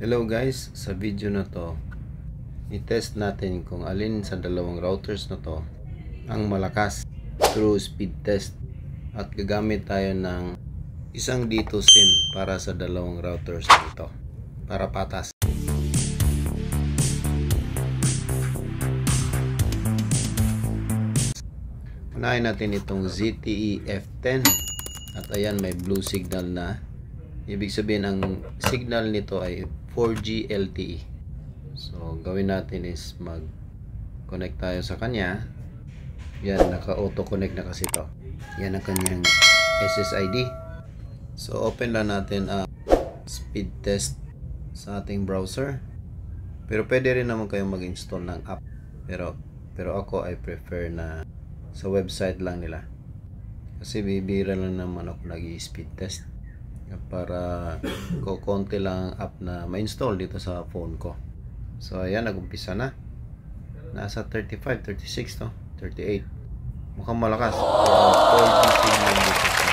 Hello guys, sa video na to i-test natin kung alin sa dalawang routers na to ang malakas through speed test, at gagamit tayo ng isang D2 SIM para sa dalawang routers nito para patas. Unahin natin itong ZTE F10 at ayan, may blue signal na. Ibig sabihin ang signal nito ay 4G LTE. So gawin natin is mag-connect tayo sa kanya. Yan, naka-auto connect na kasi to. Yan ang kanyang SSID. So open lang natin ang speed test sa ating browser. Pero pwede rin naman kayong mag-install ng app. Pero ako I prefer na sa website lang nila. Kasi bibira lang naman ako nag-i-speed test. Para konti lang app na ma-install dito sa phone ko. So ayan, nag-umpisa na. Nasa 35, 36 to, 38. Mukhang malakas. 4G signal dito sa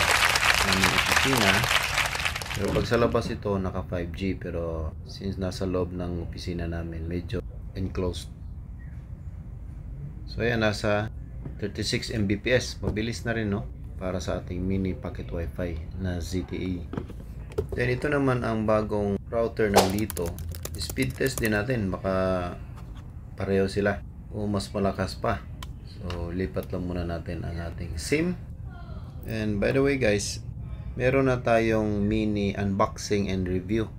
aming opisina. Pero pag sa labas ito, naka 5G. Pero since nasa loob ng opisina namin, medyo enclosed. So ayan, nasa 36 Mbps. Mabilis na rin, no? Para sa ating mini packet wifi na ZTE. Then ito naman ang bagong router ng dito. Speed test din natin, baka pareho sila o mas malakas pa. So lipat lang muna natin ang ating SIM. And by the way guys, meron na tayong mini unboxing and review.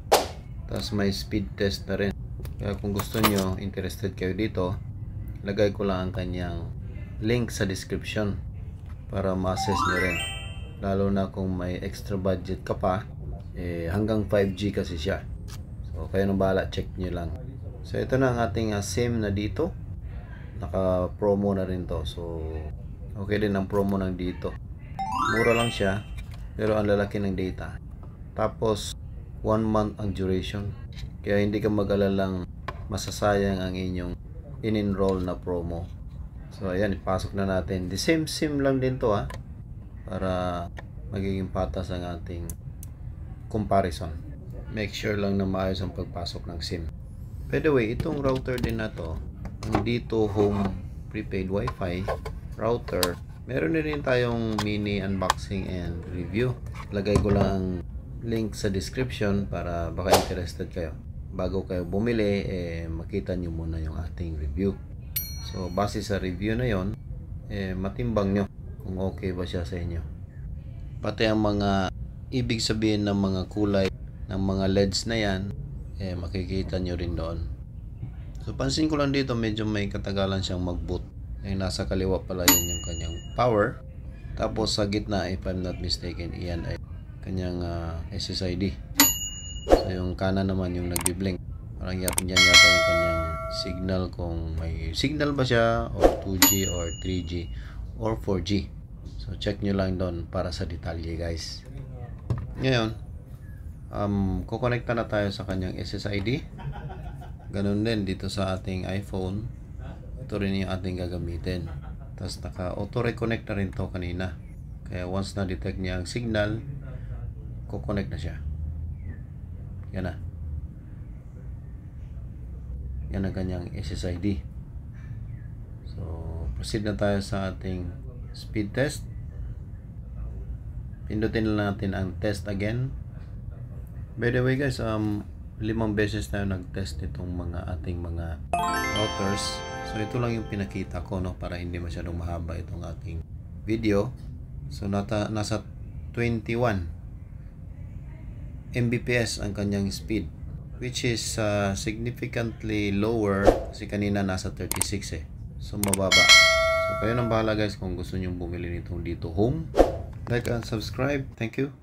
Tapos may speed test na rin. Kaya kung gusto nyo, interested kayo dito, lagay ko lang ang kanyang link sa description para ma-assess nyo rin. Lalo na kung may extra budget ka pa, hanggang 5G kasi siya. So kayo nang bahala, check nyo lang. So ito na ang ating SIM na dito. Naka promo na rin to. So okay din ang promo ng dito. Mura lang siya, pero ang lalaki ng data. Tapos 1 month ang duration. Kaya hindi ka mag-alalang masasayang ang inyong in-enroll na promo. So ayan, ipasok na natin. The same SIM lang din to, para magiging patas ang ating comparison. Make sure lang na maayos ang pagpasok ng SIM. By the way, itong router din na to, ang dito home prepaid wifi router, meron na rin tayong mini unboxing and review. Lagay ko lang ang link sa description para baka interested kayo. Bago kayo bumili, makita nyo muna yung ating review. So base sa review na yon, matimbang nyo kung okay ba siya sa inyo. Pati ang mga ibig sabihin ng mga kulay ng mga LEDs na yan, makikita nyo rin doon. So pansin ko lang dito, medyo may katagalan siyang mag-boot. Yung nasa kaliwa pala yun yung kanyang power. Tapos sa gitna, if I'm not mistaken, iyan ay kanyang SSID. So yung kanan naman yung nagbi-blink. Parang yan yata yung kanyang signal, kung may signal ba siya or 2G or 3G or 4G. So check nyo lang doon para sa detalye guys. Ngayon, kukonekta na tayo sa kanyang SSID. Ganun din dito sa ating iPhone. Ito rin yung ating gagamitin. Tapos naka auto reconnect na rin to kanina. Kaya once na detect niya ang signal, kukonect na siya. Yan na. Yan ang kanyang SSID. So proceed na tayo sa ating speed test. Pindutin na natin ang test again. By the way guys, 5 beses tayo nag-test itong ating mga routers. So ito lang yung pinakita ko, no, para hindi masyadong mahaba itong ating video. So nasa 21 Mbps ang kanyang speed, which is significantly lower kasi kanina nasa 36 So mababa. So kayo nang bahala guys kung gusto nyong bumili nitong dito home. Like and subscribe. Thank you.